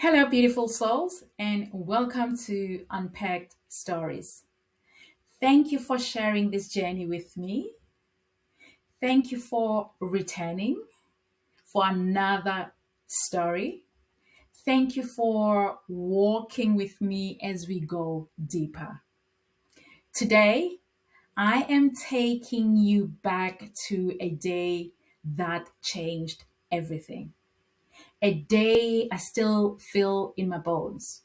Hello, beautiful souls, and welcome to Unpacked Stories. Thank you for sharing this journey with me. Thank you for returning for another story. Thank you for walking with me as we go deeper. Today, I am taking you back to a day that changed everything. A day I still feel in my bones.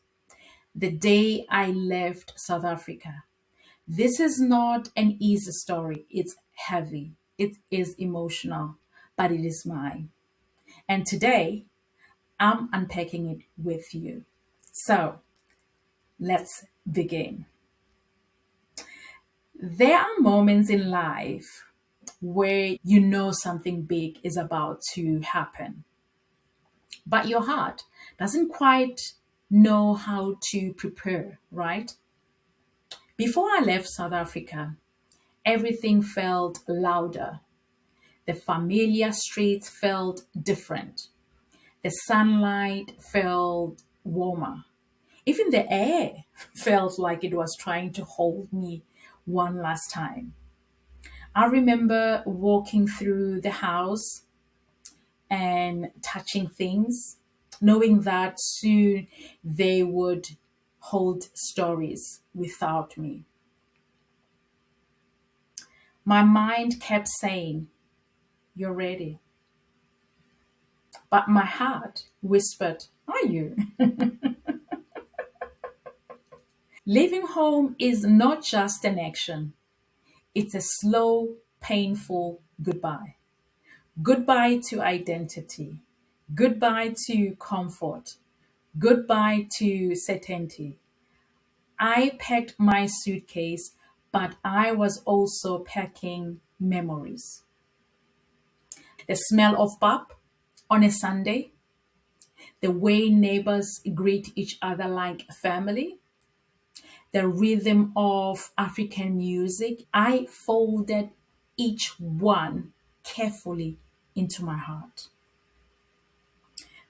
The day I left South Africa. This is not an easy story. It's heavy. It is emotional, but it is mine. And today, I'm unpacking it with you. So let's begin. There are moments in life where you know something big is about to happen, but your heart doesn't quite know how to prepare, right? Before I left South Africa, everything felt louder. The familiar streets felt different. The sunlight felt warmer. Even the air felt like it was trying to hold me one last time. I remember walking through the house and touching things, knowing that soon they would hold stories without me. My mind kept saying, "You're ready." But my heart whispered, "Are you?" Leaving home is not just an action, it's a slow, painful goodbye. Goodbye to identity. Goodbye to comfort. Goodbye to certainty. I packed my suitcase, but I was also packing memories. The smell of pap on a Sunday, the way neighbors greet each other like family, the rhythm of African music. I folded each one carefully into my heart.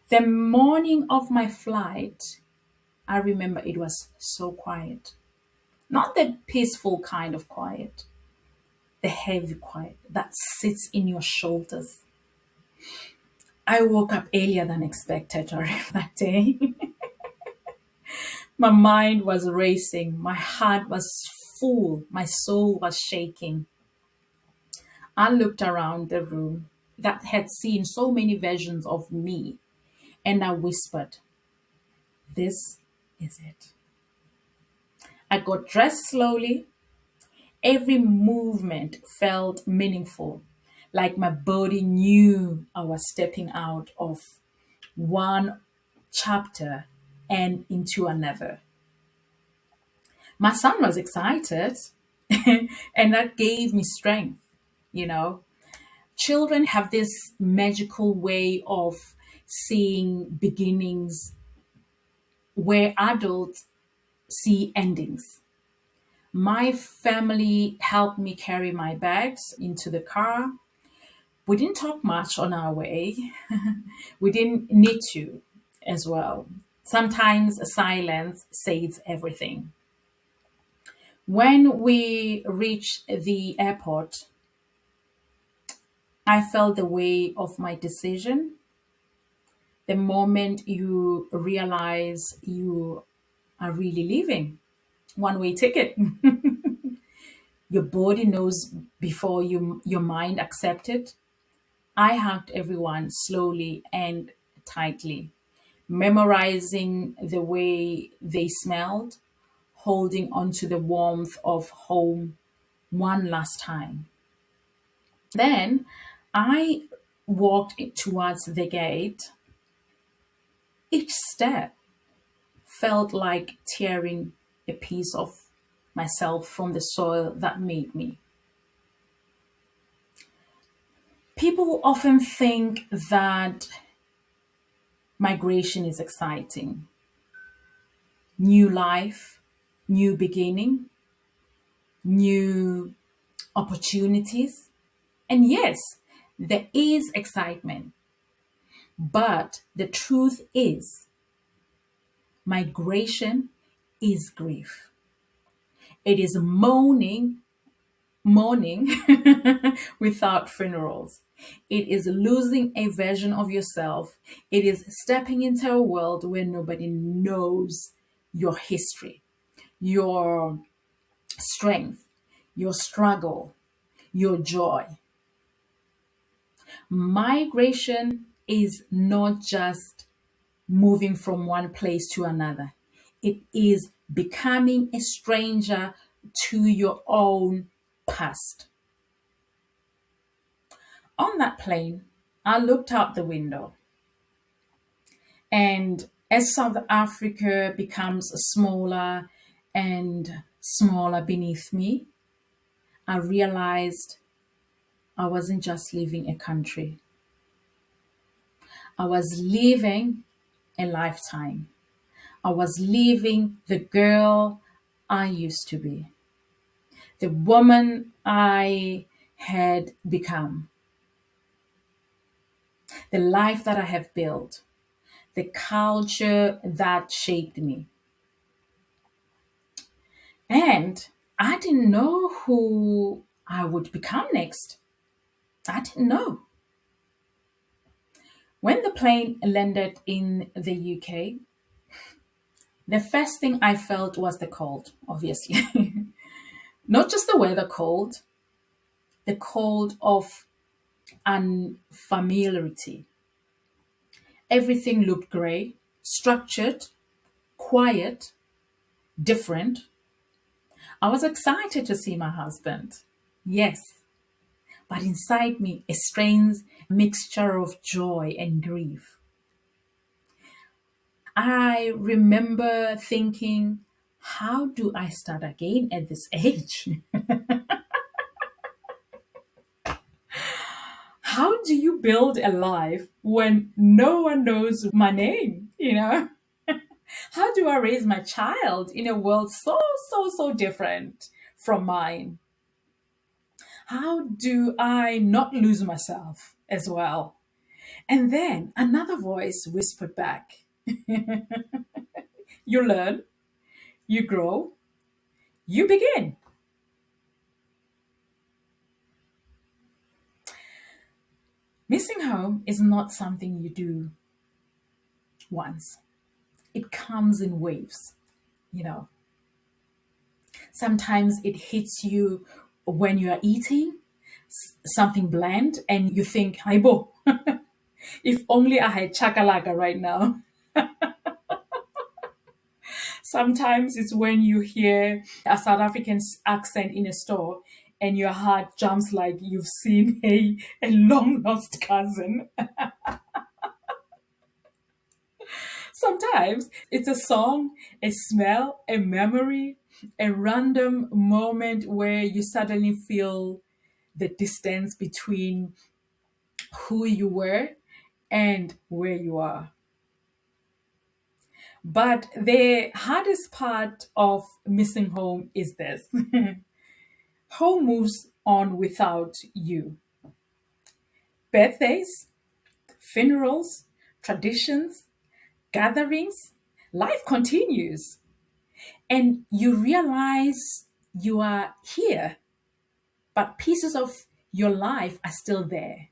The morning of my flight, I remember it was so quiet. Not the peaceful kind of quiet, the heavy quiet that sits in your shoulders. I woke up earlier than expected that day. My mind was racing, my heart was full, my soul was shaking. I looked around the room that had seen so many versions of me and I whispered, "This is it." I got dressed slowly. Every movement felt meaningful, like my body knew I was stepping out of one chapter and into another. My son was excited, and that gave me strength, you know. Children have this magical way of seeing beginnings where adults see endings. My family helped me carry my bags into the car. We didn't talk much on our way. We didn't need to as well. Sometimes silence says everything. When we reached the airport, I felt the weight of my decision. The moment you realize you are really leaving, one way ticket. Your body knows before your mind accepts it. I hugged everyone slowly and tightly, memorizing the way they smelled, holding on to the warmth of home one last time. Then I walked towards the gate. Each step felt like tearing a piece of myself from the soil that made me. People often think that migration is exciting. New life, new beginning, new opportunities. And yes, there is excitement, but the truth is Migration is grief. It is mourning without funerals. It is losing a version of yourself. It is stepping into a world where nobody knows your history, your strength, your struggle, your joy. Migration is not just moving from one place to another, it is becoming a stranger to your own past. On that plane, I looked out the window, and as South Africa becomes smaller and smaller beneath me, I realized I wasn't just leaving a country, I was leaving a lifetime. I was leaving the girl I used to be, the woman I had become, the life that I have built, the culture that shaped me. And I didn't know who I would become next. I didn't know. When the plane landed in the UK, the first thing I felt was the cold, obviously. Not just the weather cold, the cold of unfamiliarity. Everything looked grey, structured, quiet, different. I was excited to see my husband. Yes, but inside me, a strange mixture of joy and grief. I remember thinking, how do I start again at this age? How do you build a life when no one knows my name? How do I raise my child in a world so different from mine? How do I not lose myself as well? And then another voice whispered back, you learn, you grow, you begin. Missing home is not something you do once. It comes in waves, you know. Sometimes it hits you when you are eating something bland and you think, Haibo, if only I had chakalaka right now. Sometimes it's when you hear a South African accent in a store and your heart jumps like you've seen a long lost cousin. Sometimes it's a song, a smell, a memory, a random moment where you suddenly feel the distance between who you were and where you are. But the hardest part of missing home is this: home moves on without you. Birthdays, funerals, traditions, gatherings, life continues. And you realize you are here, but pieces of your life are still there.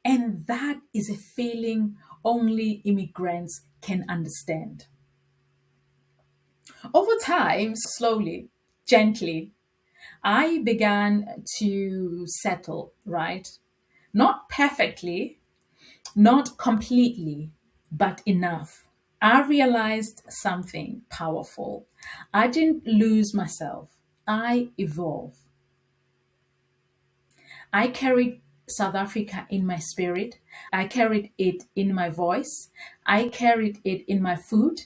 And that is a feeling only immigrants can understand. Over time, slowly, gently, I began to settle, right? Not perfectly, not completely, but enough. I realized something powerful. I didn't lose myself, I evolved. I carried South Africa in my spirit. I carried it in my voice. I carried it in my food.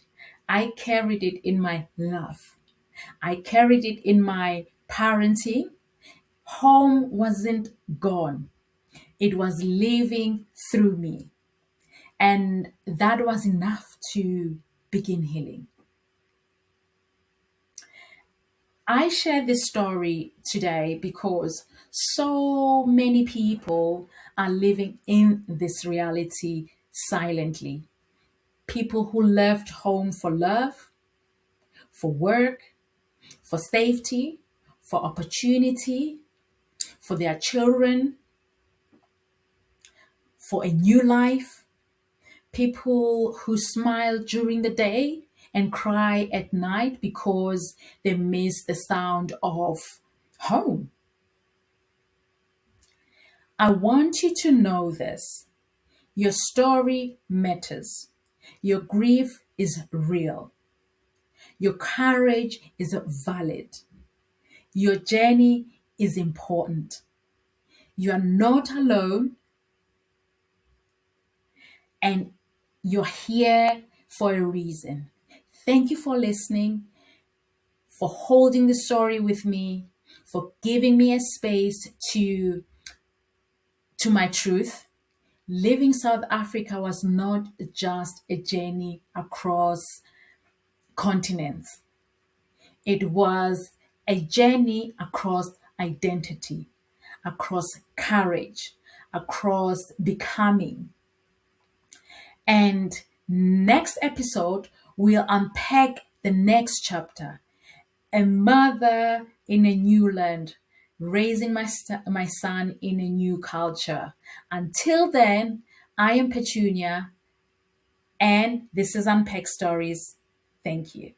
I carried it in my love. I carried it in my parenting. Home wasn't gone, it was living through me. And that was enough to begin healing. I share this story today because so many people are living in this reality silently. People who left home for love, for work, for safety, for opportunity, for their children, for a new life. People who smile during the day and cry at night because they miss the sound of home. I want you to know this. Your story matters. Your grief is real. Your courage is valid. Your journey is important. You are not alone, and you're here for a reason. Thank you for listening, for holding the story with me, for giving me a space to my truth. Living South Africa was not just a journey across continents. It was a journey across identity, across courage, across becoming. And next episode, we'll unpack the next chapter, a mother in a new land, raising my son in a new culture. Until then, I am Petunia, and this is Unpack Stories. Thank you.